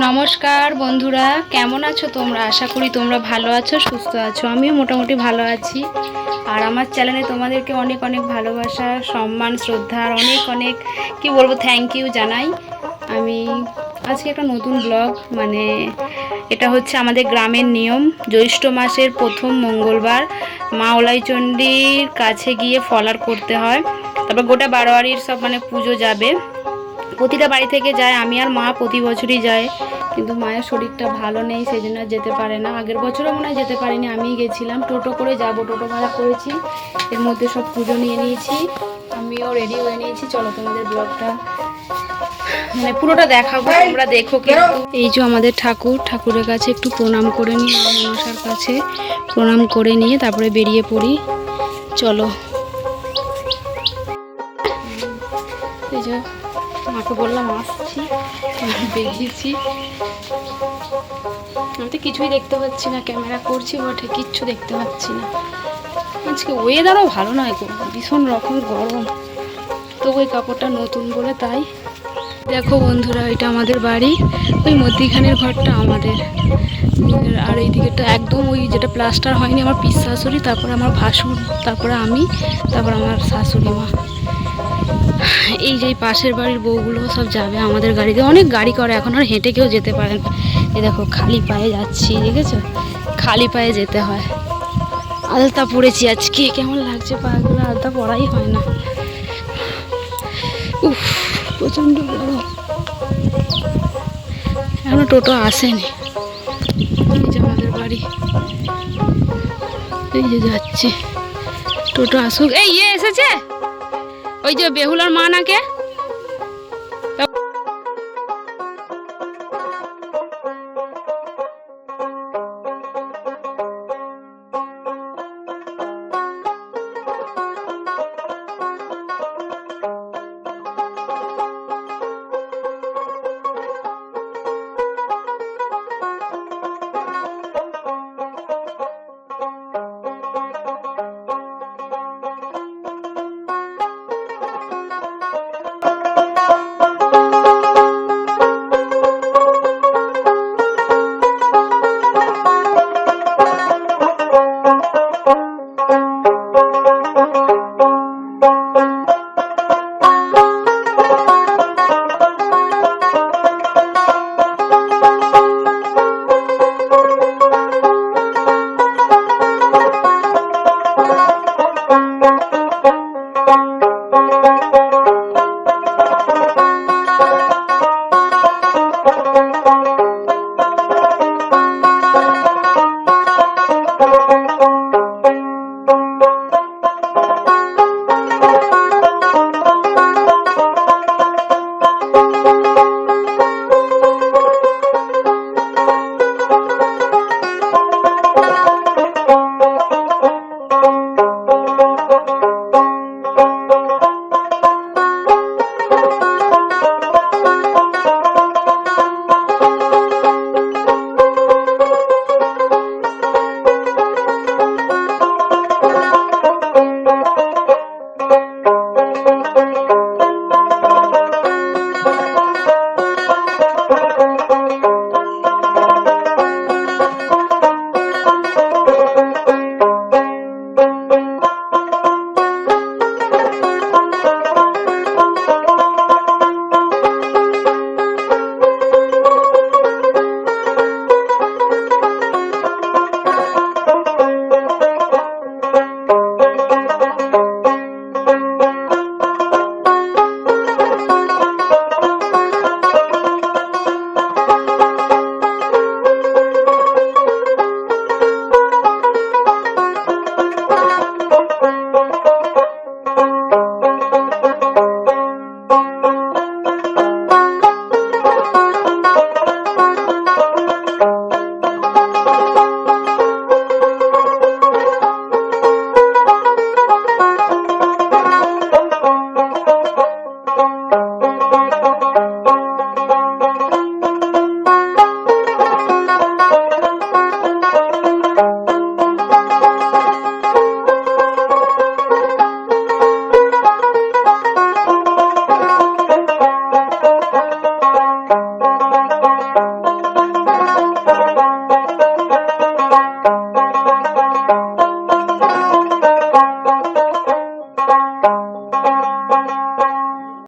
নমস্কার বন্ধুরা, কেমন আছো তোমরা? আশা করি তোমরা ভালো আছো, সুস্থ আছো। আমিও মোটামুটি ভালো আছি। আর আমার চ্যানেলে তোমাদেরকে অনেক অনেক ভালোবাসা, সম্মান, শ্রদ্ধা আর অনেক অনেক কি বলবো, থ্যাংক ইউ জানাই। আমি আজকে একটা নতুন ব্লগ, এটা হচ্ছে আমাদের গ্রামের নিয়ম। জ্যৈষ্ঠ মাসের প্রথম মঙ্গলবার মা ওলাইচণ্ডীর কাছে গিয়ে ফলার করতে হয়। তারপর গোটা বারোয়ারির সব পুজো যাবে, প্রতিটা বাড়ি থেকে যায়। আমি আর মা প্রতি বছরই যায়, কিন্তু মায়ের শরীরটা ভালো নেই, সেই জন্য যেতে পারে না। আগের বছরও মনে হয় যেতে পারিনি, আমিই গেছিলাম। টোটো করে যাব, টোটো ভাড়া করেছি। এর মধ্যে সব পুজো নিয়ে নিয়েছি, আমিও রেডি হয়ে নিয়েছি। চলো তোমাদের ব্লগটা পুরোটা দেখাবো, তোমরা দেখো। কিন্তু এই যে আমাদের ঠাকুরের কাছে একটু প্রণাম করে নিই, মা মনসার কাছে প্রণাম করে নিয়ে তারপরে বেরিয়ে পড়ি। চলো। এই যে মাকে বললাম আসছি, বেরিয়েছি। আমি তো কিছুই দেখতে পাচ্ছি না, ক্যামেরা করছি বটে, কিচ্ছু দেখতে পাচ্ছি না। আজকে ওয়েদারও ভালো নয় গো, ভীষণ রকম গরম। তো ওই কাপড়টা নতুন বলে তাই। দেখো বন্ধুরা, এটা আমাদের বাড়ি, ওই মধ্যিখানের ঘরটা আমাদের। আর এই দিকেটা একদম ওই যেটা প্লাস্টার হয়নি, আমার পিস শাশুড়ি, তারপরে আমার ভাসুর, তারপরে আমি, তারপর আমার শাশুড়ি মা। এই যে পাশের বাড়ির বউগুলো সব যাবে আমাদের গাড়িতে। অনেক গাড়ি করে, এখন আর হেঁটে কেউ যেতে পারে না। এই দেখো খালি পায়ে যাচ্ছি, দেখেছো? খালি পায়ে যেতে হয়। আলতা পরেছি আজকে, কেমন লাগছে পাগুলো, আলতা পরাই হয় না। উফ, প্রচণ্ড গরম। এখনো টোটো আসেনি। এই যে আমাদের বাড়ি, এই যে যাচ্ছি, টোটো আসুক। এই এসেছে, ওই যে বেহুলার মা নাকে